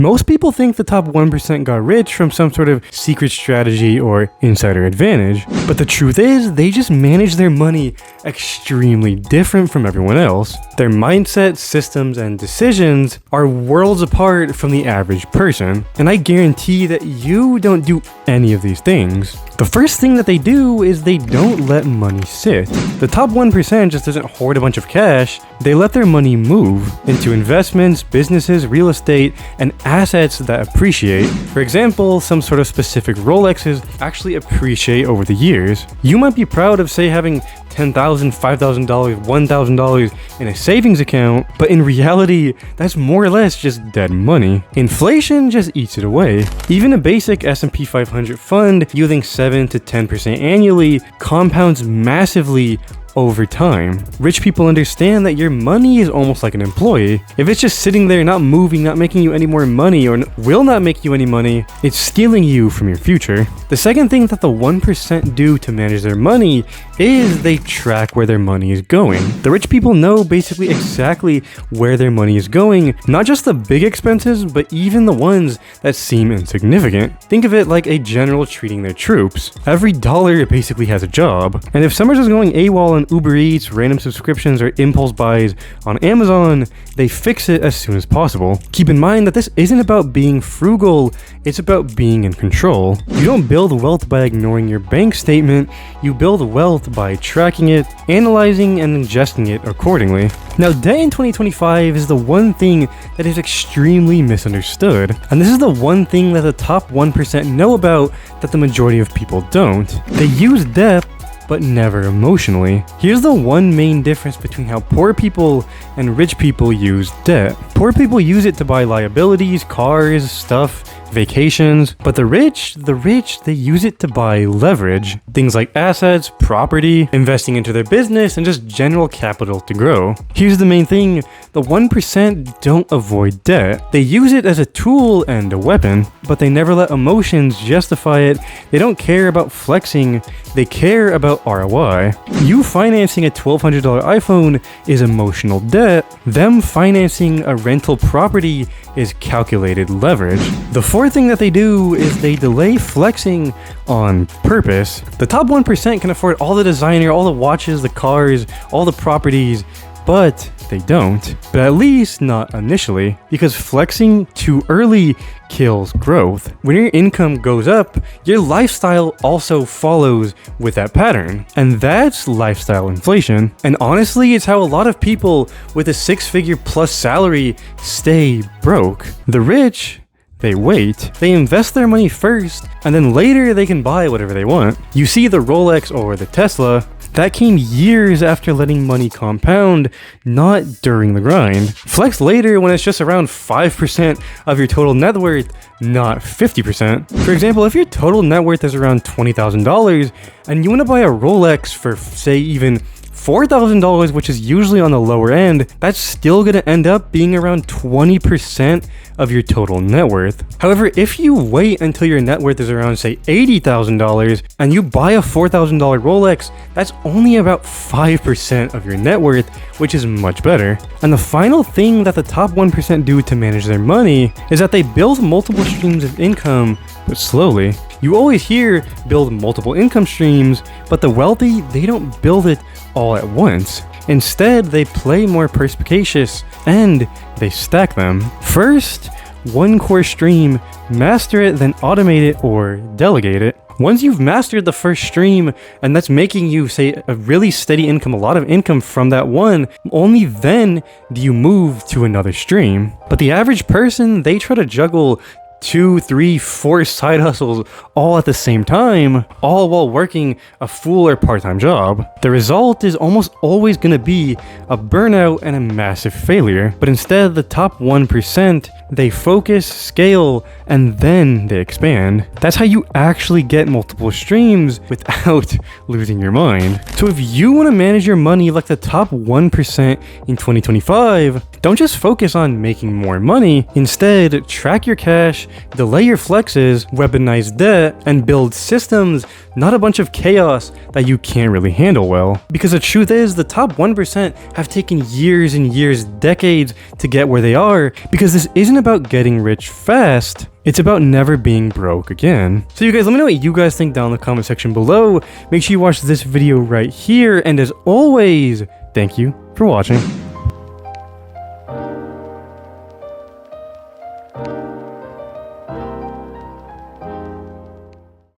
Most people think the top 1% got rich from some sort of secret strategy or insider advantage, but the truth is they just manage their money extremely different from everyone else. Their mindset, systems, and decisions are worlds apart from the average person, and I guarantee that you don't do any of these things. The first thing that they do is they don't let money sit. The top 1% just doesn't hoard a bunch of cash, they let their money move into investments, businesses, real estate, and assets that appreciate. For example, some sort of specific Rolexes actually appreciate over the years. You might be proud of, say, having $10,000, $5,000, $1,000 in a savings account, but in reality, that's more or less just dead money. Inflation just eats it away. Even a basic S&P 500 fund yielding 7 to 10% annually compounds massively over time. Rich people understand that your money is almost like an employee. If it's just sitting there, not moving, not making you any more money, or will not make you any money, it's stealing you from your future. The second thing that the 1% do to manage their money is they track where their money is going. The rich people know basically exactly where their money is going, not just the big expenses, but even the ones that seem insignificant. Think of it like a general treating their troops. Every dollar basically has a job, and if someone's just going AWOL on Uber Eats, random subscriptions, or impulse buys on Amazon, they fix it as soon as possible. Keep in mind that this isn't about being frugal, it's about being in control. You don't build wealth by ignoring your bank statement, you build wealth by tracking it, analyzing, and ingesting it accordingly. Now, debt in 2025 is the one thing that is extremely misunderstood, and this is the one thing that the top 1% know about that the majority of people don't. They use debt, but never emotionally. Here's the one main difference between how poor people and rich people use debt. Poor people use it to buy liabilities, cars, stuff, vacations, but the rich, they use it to buy leverage. Things like assets, property, investing into their business, and just general capital to grow. Here's the main thing, the 1% don't avoid debt. They use it as a tool and a weapon, but they never let emotions justify it. They don't care about flexing, they care about ROI. You financing a $1,200 iPhone is emotional debt. Them financing a rental property is calculated leverage. The fourth thing that they do is they delay flexing on purpose. The top 1% can afford all the designer, all the watches, the cars, all the properties, but they don't. But at least not initially, because flexing too early kills growth. When your income goes up, your lifestyle also follows with that pattern. And that's lifestyle inflation. And honestly, it's how a lot of people with a 6-figure plus salary stay broke. The rich, they wait. They invest their money first, and then later they can buy whatever they want. You see the Rolex or the Tesla, that came years after letting money compound, not during the grind. Flex later when it's just around 5% of your total net worth, not 50%. For example, if your total net worth is around $20,000 and you want to buy a Rolex for, say, even $4,000, which is usually on the lower end, that's still going to end up being around 20% of your total net worth. However, if you wait until your net worth is around, say, $80,000 and you buy a $4,000 Rolex, that's only about 5% of your net worth, which is much better. And the final thing that the top 1% do to manage their money is that they build multiple streams of income, but slowly. You always hear build multiple income streams, but the wealthy, they don't build it all at once. Instead, they play more perspicacious and they stack them. First, one core stream, master it, then automate it or delegate it. Once you've mastered the first stream, and that's making you, say, a really steady income, a lot of income from that one, only then do you move to another stream. But the average person, they try to juggle 2, 3, 4 side hustles all at the same time, all while working a full or part-time job. The result is almost always going to be a burnout and a massive failure. But instead, the top 1%, they focus, scale, and then they expand. That's how you actually get multiple streams without losing your mind. So if you want to manage your money like the top 1% in 2025, don't just focus on making more money. Instead, track your cash, delay your flexes, weaponize debt, and build systems, not a bunch of chaos that you can't really handle well. Because the truth is, the top 1% have taken years and years, decades to get where they are, because this isn't about getting rich fast, it's about never being broke again. So you guys, let me know what you guys think down in the comment section below. Make sure you watch this video right here, and as always, thank you for watching.